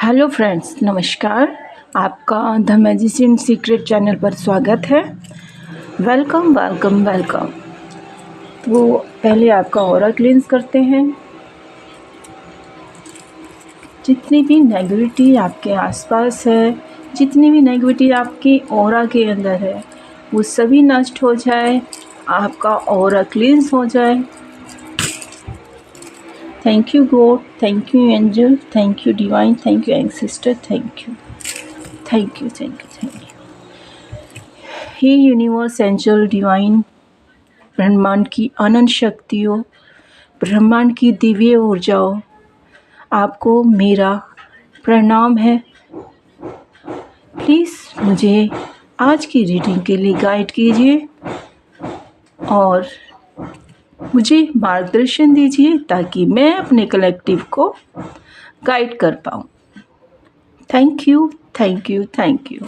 Hello friends, नमस्कार। आपका the magician secret channel पर स्वागत है। Welcome welcome welcome. तो पहले आपका ऑरा क्लींस करते हैं। जितनी भी नेगेटिविटी आपके आसपास है, जितनी भी नेगेटिविटी आपकी ऑरा के अंदर है, वो सभी नष्ट हो जाए, आपका ऑरा क्लींस हो जाए। Thank you God, thank you angel, thank you divine, thank you ancestor, thank you, thank you, thank you, thank you. हे यूनिवर्स, एंजल, डिवाइन, ब्रह्मांड की अनंत शक्तियों, ब्रह्मांड की दिव्य ऊर्जाओं, आपको मेरा प्रणाम है। प्लीज़ मुझे आज की रीडिंग के लिए गाइड कीजिए और मुझे मार्गदर्शन दीजिए ताकि मैं अपने कलेक्टिव को गाइड कर पाऊँ। Thank you, thank you, thank you.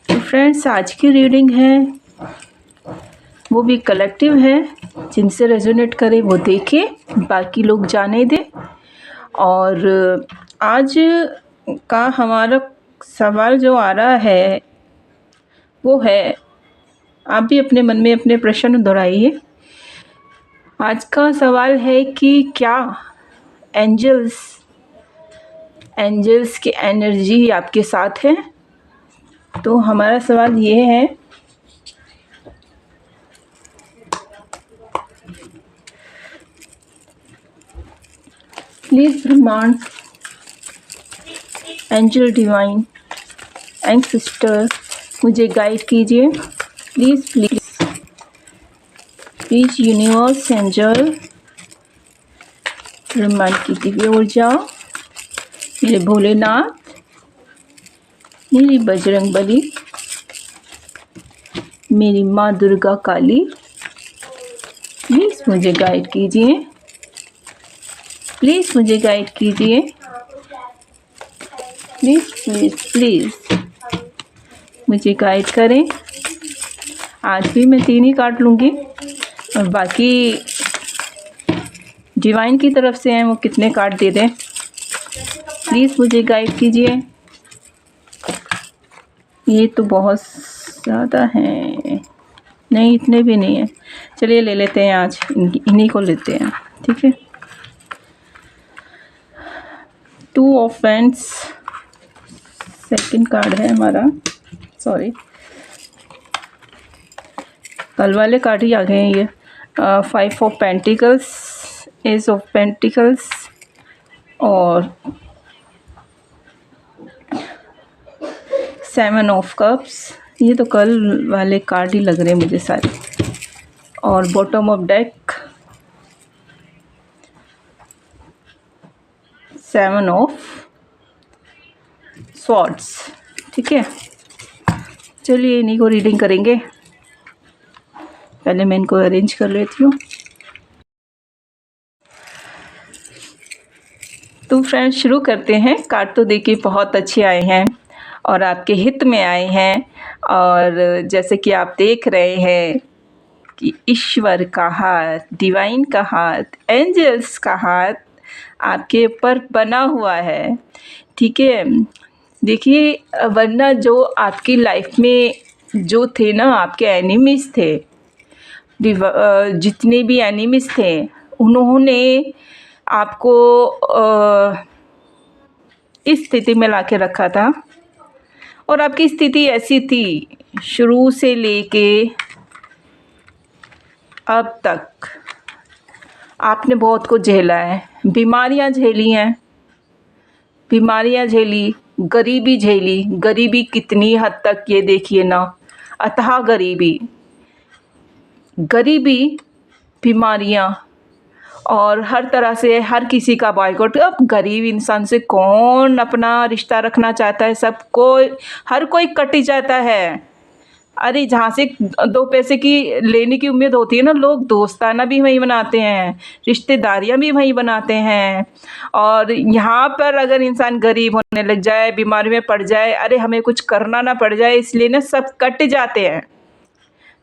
तो फ्रेंड्स, आज की रीडिंग है वो भी कलेक्टिव है। जिनसे रेजोनेट करे वो देखे, बाकी लोग जाने दे। और आज का हमारा सवाल जो आ रहा है वो है, आप भी अपने मन में अपने प्रश्न दोहराइए। आज का सवाल है कि क्या एंजल्स की एनर्जी आपके साथ है। तो हमारा सवाल ये है, प्लीज़ ब्रह्मांड, एंजल, डिवाइन, एंसेस्टर, मुझे गाइड कीजिए। Please please please universe, angel, ब्रह्मांड की दिव्य ऊर्जा, मेरे भोलेनाथ, मेरी बजरंग बली, मेरी माँ दुर्गा काली, प्लीज़ मुझे गाइड कीजिए। प्लीज़ मुझे गाइड कीजिए। प्लीज़ प्लीज़ प्लीज़ मुझे गाइड करें। आज भी मैं 3 ही काट लूँगी और बाकी डिवाइन की तरफ से हैं वो कितने कार्ड दे दें। प्लीज़ मुझे गाइड कीजिए। ये तो बहुत ज़्यादा हैं, नहीं इतने भी नहीं है। चलिए ले लेते हैं, आज इन्हीं को लेते हैं, ठीक है। 2 ऑफ वैंड्स सेकंड कार्ड है हमारा, सॉरी कल वाले कार्ड ही आ गए हैं ये। 5 of pentacles, ace of pentacles और 7 ऑफ कप्स। ये तो कल वाले कार्ड ही लग रहे हैं मुझे सारे। और bottom of deck 7 of swords, ठीक है। चलिए इन्हीं को रीडिंग करेंगे। पहले मैं इनको अरेंज कर लेती हूँ। तो फ्रेंड्स, शुरू करते हैं। कार्ड तो देखिए बहुत अच्छे आए हैं और आपके हित में आए हैं। और जैसे कि आप देख रहे हैं कि ईश्वर का हाथ, डिवाइन का हाथ, एंजल्स का हाथ आपके ऊपर बना हुआ है, ठीक है। देखिए, वरना जो आपकी लाइफ में जो थे ना, आपके एनिमीज थे, जितने भी एनिमीज थे, उन्होंने आपको इस स्थिति में लाके रखा था। और आपकी स्थिति ऐसी थी शुरू से लेके अब तक। आपने बहुत कुछ झेला है, बीमारियां झेली हैं, बीमारियां झेली, गरीबी झेली। गरीबी कितनी हद तक, ये देखिए ना, अथाह गरीबी, बीमारियां और हर तरह से हर किसी का बॉयकॉट। अब गरीब इंसान से कौन अपना रिश्ता रखना चाहता है? सब कोई, हर कोई कट ही जाता है। अरे जहाँ से 2 पैसे की लेने की उम्मीद होती है ना, लोग दोस्ताना भी वहीं बनाते हैं, रिश्तेदारियां भी वहीं बनाते हैं। और यहाँ पर अगर इंसान गरीब होने लग जाए, बीमारी में पड़ जाए, अरे हमें कुछ करना ना पड़ जाए, इसलिए ना सब कट जाते हैं,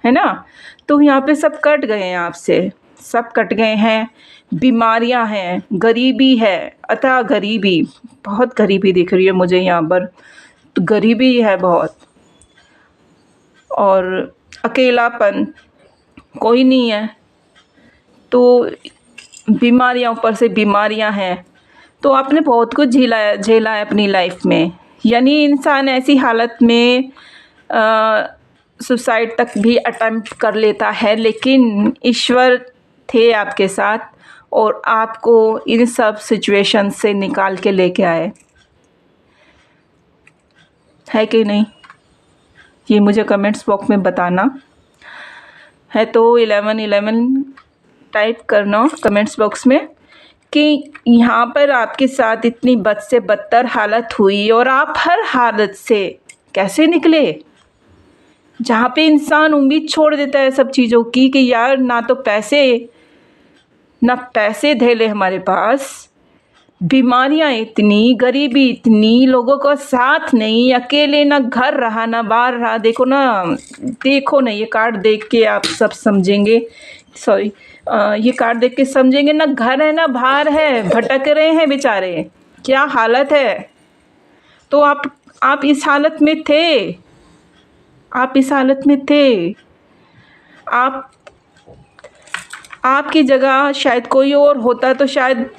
है ना। तो यहाँ पे सब कट गए हैं आपसे, सब कट गए हैं, बीमारियां हैं, गरीबी है, अथाह गरीबी, बहुत गरीबी दिख रही है मुझे यहाँ पर, तो गरीबी है बहुत, और अकेलापन, कोई नहीं है, तो बीमारियां ऊपर से बीमारियां हैं। तो आपने बहुत कुछ झेला है अपनी लाइफ में, यानी इंसान ऐसी हालत में सुसाइड तक भी अटेम्प्ट कर लेता है, लेकिन ईश्वर थे आपके साथ और आपको इन सब सिचुएशन से निकाल के लेके आए, है कि नहीं? ये मुझे कमेंट्स बॉक्स में बताना है तो 1111 टाइप करना कमेंट्स बॉक्स में कि यहाँ पर आपके साथ इतनी बद से बदतर हालत हुई और आप हर हालत से कैसे निकले, जहाँ पे इंसान उम्मीद छोड़ देता है सब चीज़ों की कि यार ना पैसे धेले हमारे पास, बीमारियां इतनी, गरीबी इतनी, लोगों का साथ नहीं, अकेले, ना घर रहा ना बाहर रहा। देखो ना ये कार्ड देख के आप सब समझेंगे, सॉरी ये कार्ड देख के समझेंगे, ना घर है ना बाहर है, भटक रहे हैं बेचारे, क्या हालत है। तो आप इस हालत में थे, आपकी जगह शायद कोई और होता तो शायद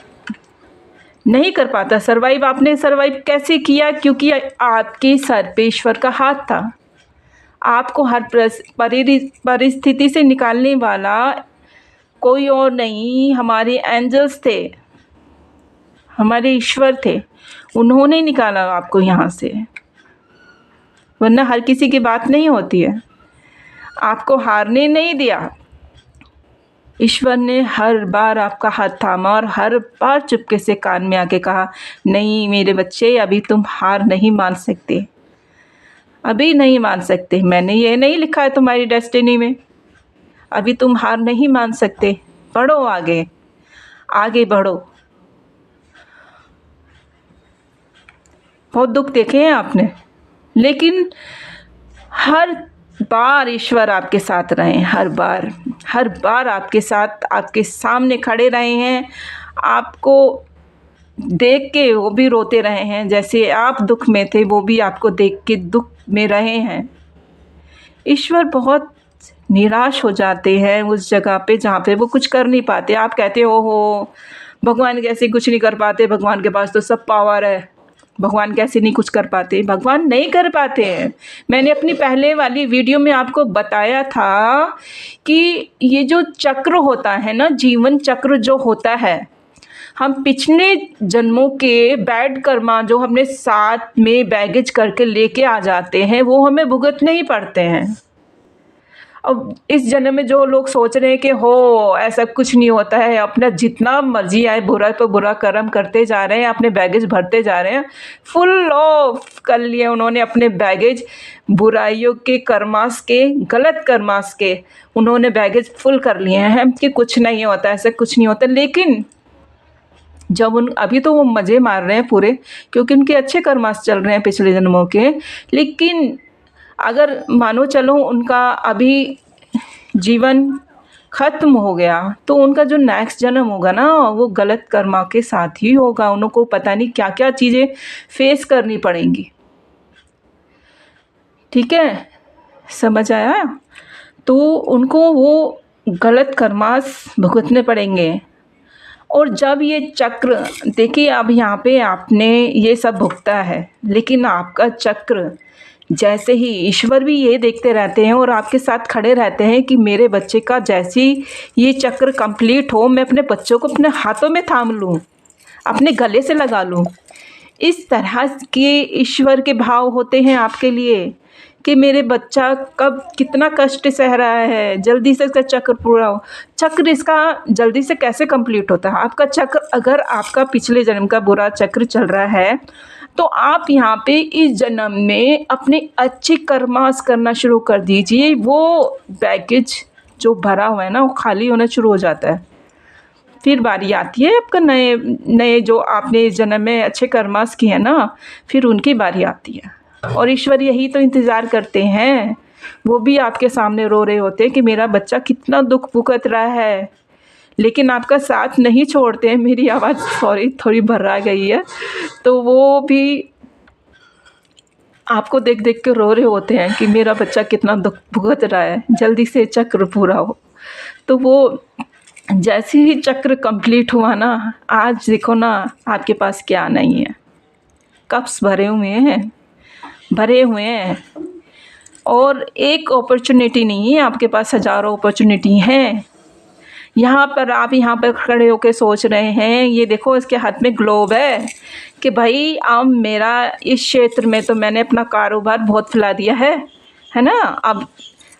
नहीं कर पाता सरवाइव। आपने सरवाइव कैसे किया? क्योंकि आपके सर पे ईश्वर का हाथ था, आपको हर परिस्थिति से निकालने वाला कोई और नहीं, हमारे एंजल्स थे, हमारे ईश्वर थे, उन्होंने निकाला आपको यहाँ से, वरना हर किसी की बात नहीं होती है। आपको हारने नहीं दिया, ईश्वर ने हर बार आपका हाथ थामा और हर बार चुपके से कान में आके कहा, नहीं मेरे बच्चे, अभी तुम हार नहीं मान सकते, अभी नहीं मान सकते, मैंने ये नहीं लिखा है तुम्हारी डेस्टिनी में, अभी तुम हार नहीं मान सकते, बढ़ो आगे बढ़ो। बहुत दुख देखे हैं आपने, लेकिन हर बार ईश्वर आपके साथ रहे हैं, हर बार आपके साथ, आपके सामने खड़े रहे हैं, आपको देख के वो भी रोते रहे हैं, जैसे आप दुख में थे वो भी आपको देख के दुख में रहे हैं। ईश्वर बहुत निराश हो जाते हैं उस जगह पे जहाँ पे वो कुछ कर नहीं पाते। आप कहते हो भगवान कैसे कुछ नहीं कर पाते, भगवान के पास तो सब पावर है, भगवान कैसे नहीं कुछ कर पाते। भगवान नहीं कर पाते हैं। मैंने अपनी पहले वाली वीडियो में आपको बताया था कि ये जो चक्र होता है ना, जीवन चक्र जो होता है, हम पिछले जन्मों के बैड कर्मा जो हमने साथ में बैगेज करके लेके आ जाते हैं, वो हमें भुगतने ही पड़ते हैं। अब इस जन्म में जो लोग सोच रहे हैं कि ऐसा कुछ नहीं होता है, अपना जितना मर्जी आए बुरा तो बुरा कर्म करते जा रहे हैं, अपने बैगेज भरते जा रहे हैं, फुल ऑफ कर लिए उन्होंने अपने बैगेज, बुराइयों के, कर्मास के, गलत कर्मास के उन्होंने बैगेज फुल कर लिए हैं कि कुछ नहीं होता, ऐसा कुछ नहीं होता। लेकिन जब अभी तो वो मज़े मार रहे हैं पूरे, क्योंकि उनके अच्छे कर्मास चल रहे हैं पिछले जन्मों के। लेकिन अगर मानो चलो उनका अभी जीवन ख़त्म हो गया, तो उनका जो नेक्स्ट जन्म होगा ना, वो गलत कर्मा के साथ ही होगा। उनको पता नहीं क्या क्या चीज़ें फेस करनी पड़ेंगी। ठीक है, समझ आया? तो उनको वो गलत कर्मास भुगतने पड़ेंगे। और जब ये चक्र, देखिए अब यहाँ पे आपने ये सब भुगता है, लेकिन आपका चक्र जैसे ही, ईश्वर भी ये देखते रहते हैं और आपके साथ खड़े रहते हैं कि मेरे बच्चे का जैसी ये चक्र कंप्लीट हो, मैं अपने बच्चों को अपने हाथों में थाम लूँ, अपने गले से लगा लूँ। इस तरह के ईश्वर के भाव होते हैं आपके लिए कि मेरे बच्चा कब कितना कष्ट सह रहा है, जल्दी से इसका चक्र पूरा हो। चक्र इसका जल्दी से कैसे कंप्लीट होता है? आपका चक्र, अगर आपका पिछले जन्म का बुरा चक्र चल रहा है, तो आप यहाँ पे इस जन्म में अपने अच्छे कर्मास करना शुरू कर दीजिए। वो बैगेज जो भरा हुआ है ना, वो खाली होना शुरू हो जाता है। फिर बारी आती है आपका नए जो आपने इस जन्म में अच्छे कर्मास किए हैं ना, फिर उनकी बारी आती है। और ईश्वर यही तो इंतज़ार करते हैं, वो भी आपके सामने रो रहे होते हैं कि मेरा बच्चा कितना दुख भुगत रहा है, लेकिन आपका साथ नहीं छोड़ते हैं। मेरी आवाज़ सॉरी थोड़ी भर्रा गई है, तो वो भी आपको देख देख के रो रहे होते हैं कि मेरा बच्चा कितना दुख भुगत रहा है, जल्दी से चक्र पूरा हो। तो वो जैसे ही चक्र कंप्लीट हुआ ना, आज देखो ना आपके पास क्या नहीं है। कप्स भरे हुए हैं, भरे हुए हैं, और एक अपॉर्चुनिटी नहीं है आपके पास, हज़ारों अपॉर्चुनिटी हैं। यहाँ पर आप यहाँ पर खड़े होकर सोच रहे हैं, ये देखो इसके हाथ में ग्लोब है कि भाई अब मेरा इस क्षेत्र में तो मैंने अपना कारोबार बहुत फैला दिया है ना। अब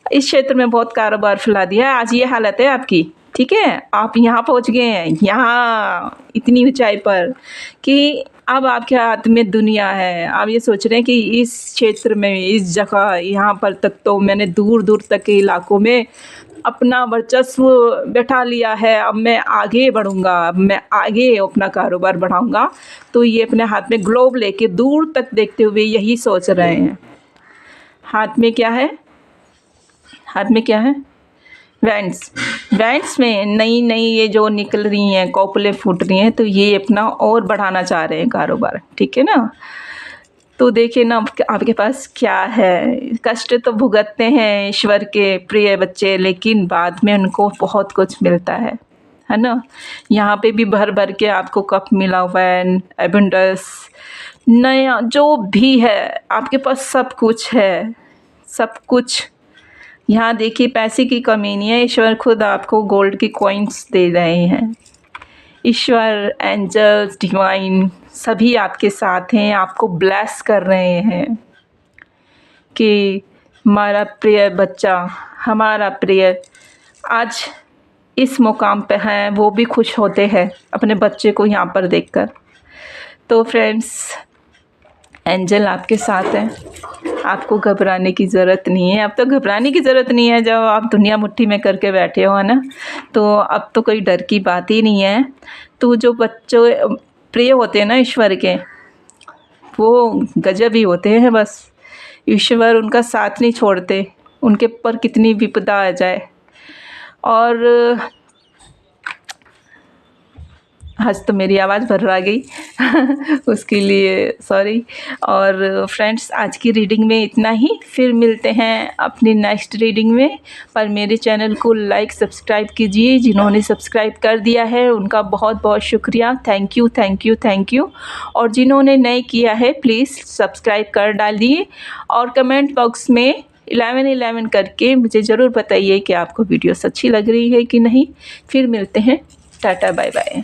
इस क्षेत्र में बहुत कारोबार फैला दिया है, आज ये हालत है आपकी, ठीक है। आप यहाँ पहुँच गए हैं, यहाँ इतनी ऊंचाई पर कि अब आपके हाथ में दुनिया है। आप ये सोच रहे हैं कि इस क्षेत्र में, इस जगह, यहाँ पर तक तो मैंने दूर दूर तक के इलाकों में अपना वर्चस्व बैठा लिया है, अब मैं आगे बढ़ूँगा, अब मैं आगे अपना कारोबार बढ़ाऊँगा। तो ये अपने हाथ में ग्लोब लेके दूर तक देखते हुए यही सोच रहे हैं। हाथ में क्या है? हाथ में क्या है? वैंड्स में नई नई ये जो निकल रही हैं, कॉपुलें फूट रही हैं, तो ये अपना और बढ़ाना चाह रहे हैं कारोबार, ठीक है ना। तो देखिए ना आपके पास क्या है। कष्ट तो भुगतते हैं ईश्वर के प्रिय बच्चे, लेकिन बाद में उनको बहुत कुछ मिलता है ना। यहाँ पे भी भर भर के आपको कप मिला हुआ है, एबंडेंस, नया जो भी है आपके पास सब कुछ है, सब कुछ। यहाँ देखिए पैसे की कमी नहीं है, ईश्वर खुद आपको गोल्ड की कॉइन्स दे रहे हैं। ईश्वर, एंजल्स, डिवाइन सभी आपके साथ हैं, आपको ब्लेस कर रहे हैं कि हमारा प्रिय बच्चा, हमारा प्रिय आज इस मुकाम पे है। वो भी खुश होते हैं अपने बच्चे को यहाँ पर देखकर। तो फ्रेंड्स, एंजल आपके साथ हैं, आपको घबराने की ज़रूरत नहीं है। अब तो घबराने की ज़रूरत नहीं है, जब आप दुनिया मुट्ठी में करके बैठे हो, है ना। तो अब तो कोई डर की बात ही नहीं है। तो जो बच्चों प्रिय होते हैं ना ईश्वर के, वो गजब ही होते हैं। बस ईश्वर उनका साथ नहीं छोड़ते, उनके ऊपर कितनी विपदा आ जाए। और आज तो मेरी आवाज़ भर्रा गई उसके लिए सॉरी। और फ्रेंड्स, आज की रीडिंग में इतना ही, फिर मिलते हैं अपनी नेक्स्ट रीडिंग में। पर मेरे चैनल को लाइक सब्सक्राइब कीजिए। जिन्होंने सब्सक्राइब कर दिया है उनका बहुत बहुत शुक्रिया, thank you thank you thank you. और जिन्होंने नहीं किया है प्लीज़ सब्सक्राइब कर डालिए, और कमेंट बॉक्स में 1111 करके मुझे ज़रूर बताइए कि आपको वीडियोस अच्छी लग रही है कि नहीं। फिर मिलते हैं, टाटा बाय बाय।